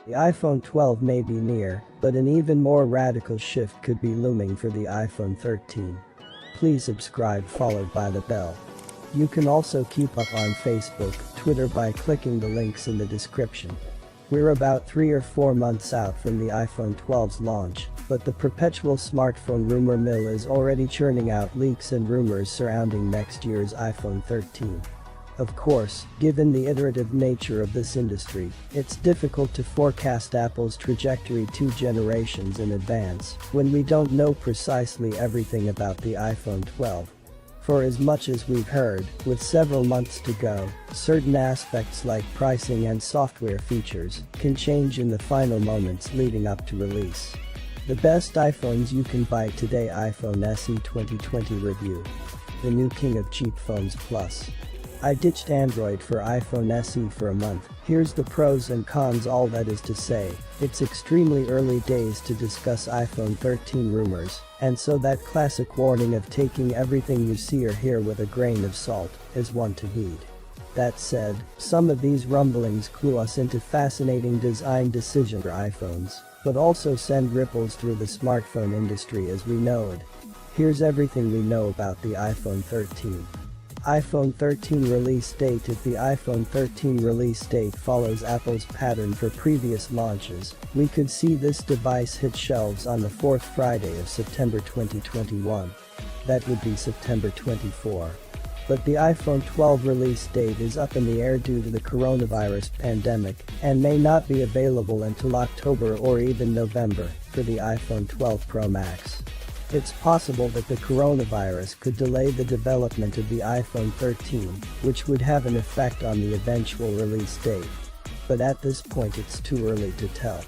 The iPhone 12 may be near, but an even more radical shift could be looming for the iPhone 13. Please subscribe followed by the bell. You can also keep up on Facebook, Twitter by clicking the links in the description. We're about 3 or 4 months out from the iPhone 12's launch, but the perpetual smartphone rumor mill is already churning out leaks and rumors surrounding next year's iPhone 13. Of course, given the iterative nature of this industry, it's difficult to forecast Apple's trajectory 2 generations in advance when we don't know precisely everything about the iPhone 12. For as much as we've heard, with several months to go, certain aspects like pricing and software features can change in the final moments leading up to release. The best iPhones you can buy today. iPhone SE 2020 review. The new king of cheap phones plus. I ditched Android for iPhone SE for a month. Here's the pros and cons. All that is to say, it's extremely early days to discuss iPhone 13 rumors, and so that classic warning of taking everything you see or hear with a grain of salt is one to heed. That said, some of these rumblings clue us into fascinating design decisions for iPhones, but also send ripples through the smartphone industry as we know it. Here's everything we know about the iPhone 13. iPhone 13 release date. If the iPhone 13 release date follows Apple's pattern for previous launches, we could see this device hit shelves on the 4th Friday of September 2021. That would be September 24. But the iPhone 12 release date is up in the air due to the coronavirus pandemic and may not be available until October or even November for the iPhone 12 Pro Max. It's possible that the coronavirus could delay the development of the iPhone 13, which would have an effect on the eventual release date. But at this point it's too early to tell.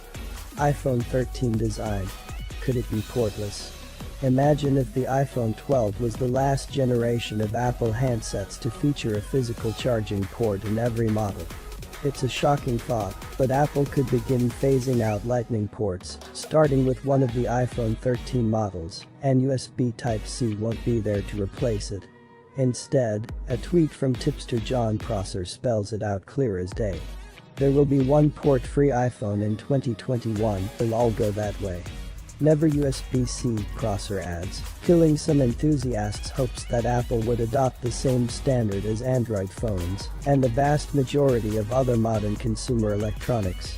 iPhone 13 design. Could it be portless? Imagine if the iPhone 12 was the last generation of Apple handsets to feature a physical charging port in every model. It's a shocking thought, but Apple could begin phasing out Lightning ports, starting with one of the iPhone 13 models, and USB Type-C won't be there to replace it. Instead, a tweet from tipster John Prosser spells it out clear as day. There will be one port-free iPhone in 2021, it'll all go that way. Never USB-C, Prosser adds, killing some enthusiasts' hopes that Apple would adopt the same standard as Android phones and the vast majority of other modern consumer electronics.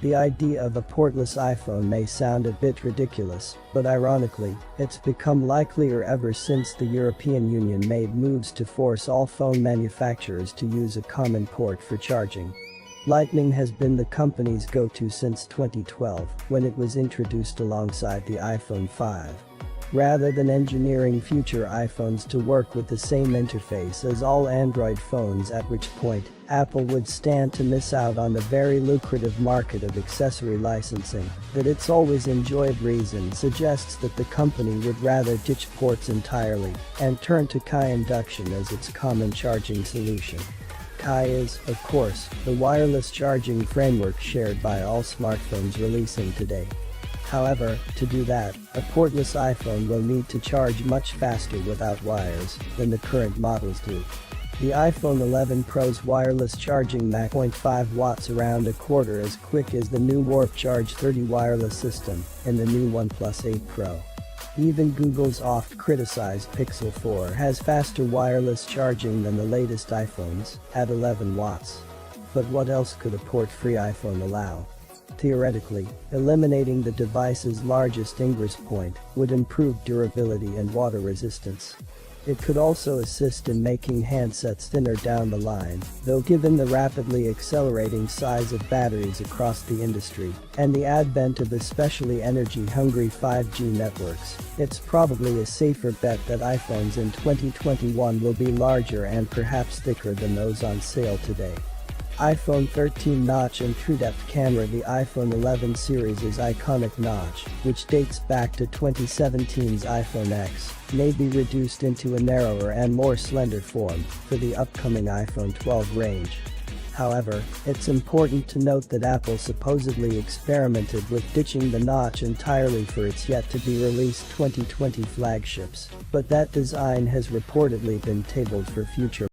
The idea of a portless iPhone may sound a bit ridiculous, but ironically, it's become likelier ever since the European Union made moves to force all phone manufacturers to use a common port for charging. Lightning has been the company's go-to since 2012, when it was introduced alongside the iPhone 5. Rather than engineering future iPhones to work with the same interface as all Android phones, at which point Apple would stand to miss out on the very lucrative market of accessory licensing that it's always enjoyed. Reason suggests that the company would rather ditch ports entirely and turn to Qi induction as its common charging solution. Qi is, of course, the wireless charging framework shared by all smartphones releasing today. However, to do that, a portless iPhone will need to charge much faster without wires than the current models do. The iPhone 11 Pro's wireless charging Mach 0.5 watts, around a quarter as quick as the new Warp Charge 30 wireless system in the new OnePlus 8 Pro. Even Google's oft-criticized Pixel 4 has faster wireless charging than the latest iPhones, at 11 watts. But what else could a port-free iPhone allow? Theoretically, eliminating the device's largest ingress point would improve durability and water resistance. It could also assist in making handsets thinner down the line, though given the rapidly accelerating size of batteries across the industry and the advent of especially energy-hungry 5G networks, it's probably a safer bet that iPhones in 2021 will be larger and perhaps thicker than those on sale today. iPhone 13 notch and TrueDepth camera. The iPhone 11 series' iconic notch, which dates back to 2017's iPhone X, may be reduced into a narrower and more slender form for the upcoming iPhone 12 range. However, it's important to note that Apple supposedly experimented with ditching the notch entirely for its yet-to-be-released 2020 flagships, but that design has reportedly been tabled for future